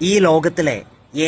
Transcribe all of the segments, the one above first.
ഈ ലോകത്തിലെ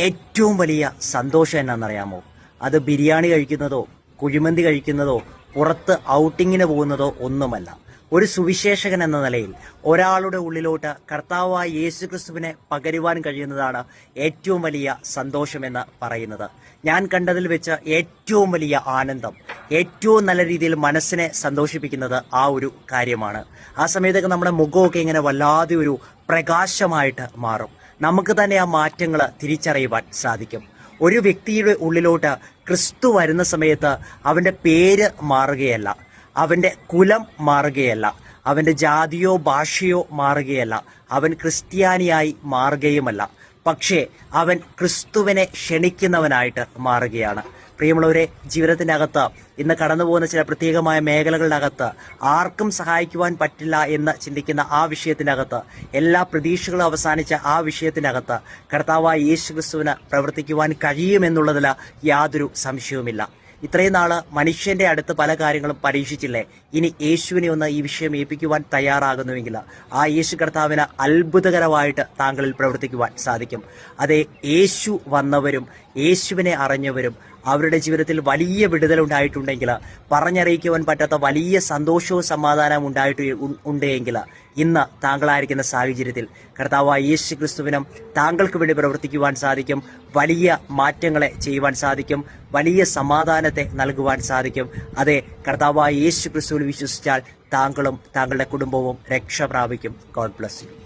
ഏറ്റവും വലിയ സന്തോഷം എന്നാണെന്നറിയാമോ? അത് ബിരിയാണി കഴിക്കുന്നതോ കുഴിമന്തി കഴിക്കുന്നതോ പുറത്ത് ഔട്ടിങ്ങിന് പോകുന്നതോ ഒന്നുമല്ല. ഒരു സുവിശേഷകൻ എന്ന നിലയിൽ ഒരാളുടെ ഉള്ളിലോട്ട് കർത്താവായ യേശുക്രിസ്തുവിനെ പകരുവാൻ കഴിയുന്നതാണ് ഏറ്റവും വലിയ സന്തോഷമെന്ന് പറയുന്നത്. ഞാൻ കണ്ടതിൽ വെച്ച് ഏറ്റവും വലിയ ആനന്ദം, ഏറ്റവും നല്ല രീതിയിൽ മനസ്സിനെ സന്തോഷിപ്പിക്കുന്നത് ആ ഒരു കാര്യമാണ്. ആ സമയത്തൊക്കെ നമ്മുടെ മുഖമൊക്കെ ഇങ്ങനെ വല്ലാതെ ഒരു പ്രകാശമായിട്ട് മാറും. നമുക്ക് തന്നെ ആ മാറ്റങ്ങൾ തിരിച്ചറിയുവാൻ സാധിക്കും. ഒരു വ്യക്തിയുടെ ഉള്ളിലോട്ട് ക്രിസ്തു വരുന്ന സമയത്ത് അവൻ്റെ പേര് മാറുകയല്ല, അവൻ്റെ കുലം മാറുകയല്ല, അവൻ്റെ ജാതിയോ ഭാഷയോ മാറുകയല്ല, അവൻ ക്രിസ്ത്യാനിയായി മാറുകയുമല്ല. പക്ഷേ അവൻ ക്രിസ്തുവിനെ ക്ഷണിക്കുന്നവനായിട്ട് മാറുകയാണ്. പ്രിയമുള്ളവരെ, ജീവിതത്തിൻ്റെ അകത്ത് ഇന്ന് കടന്നു പോകുന്ന ചില പ്രത്യേകമായ മേഖലകളുടെ അകത്ത് ആർക്കും സഹായിക്കുവാൻ പറ്റില്ല എന്ന് ചിന്തിക്കുന്ന ആ വിഷയത്തിൻ്റെ അകത്ത്, എല്ലാ പ്രതീക്ഷകളും അവസാനിച്ച ആ വിഷയത്തിൻ്റെ അകത്ത് കർത്താവായ യേശു ക്രിസ്തുവിന് പ്രവർത്തിക്കുവാൻ കഴിയുമെന്നുള്ളതിൽ യാതൊരു സംശയവുമില്ല. ഇത്രയും നാള് മനുഷ്യന്റെ അടുത്ത് പല കാര്യങ്ങളും പരീക്ഷിച്ചില്ലേ? ഇനി യേശുവിനെ ഒന്ന് ഈ വിഷയം ഏൽപ്പിക്കുവാൻ തയ്യാറാകുന്നുവെങ്കിൽ ആ യേശു കർത്താവിന് അത്ഭുതകരമായിട്ട് താങ്കളിൽ പ്രവർത്തിക്കുവാൻ സാധിക്കും. അതേ, യേശു വന്നവരും യേശുവിനെ അറിഞ്ഞവരും അവരുടെ ജീവിതത്തിൽ വലിയ വിടുതലുണ്ടായിട്ടുണ്ടെങ്കിൽ, പറഞ്ഞറിയിക്കുവാൻ പറ്റാത്ത വലിയ സന്തോഷവും സമാധാനവും ഉണ്ടെങ്കിൽ ഇന്ന് താങ്കളായിരിക്കുന്ന സാഹചര്യത്തിൽ കർത്താവായ യേശു ക്രിസ്തുവിനും താങ്കൾക്ക് വേണ്ടി പ്രവർത്തിക്കുവാൻ സാധിക്കും. വലിയ മാറ്റങ്ങളെ ചെയ്യുവാൻ സാധിക്കും. വലിയ സമാധാനത്തെ നൽകുവാൻ സാധിക്കും. അതെ, കർത്താവായ യേശു ക്രിസ്തുവിൽ വിശ്വസിച്ചാൽ താങ്കളും താങ്കളുടെ കുടുംബവും രക്ഷ പ്രാപിക്കും. God bless you.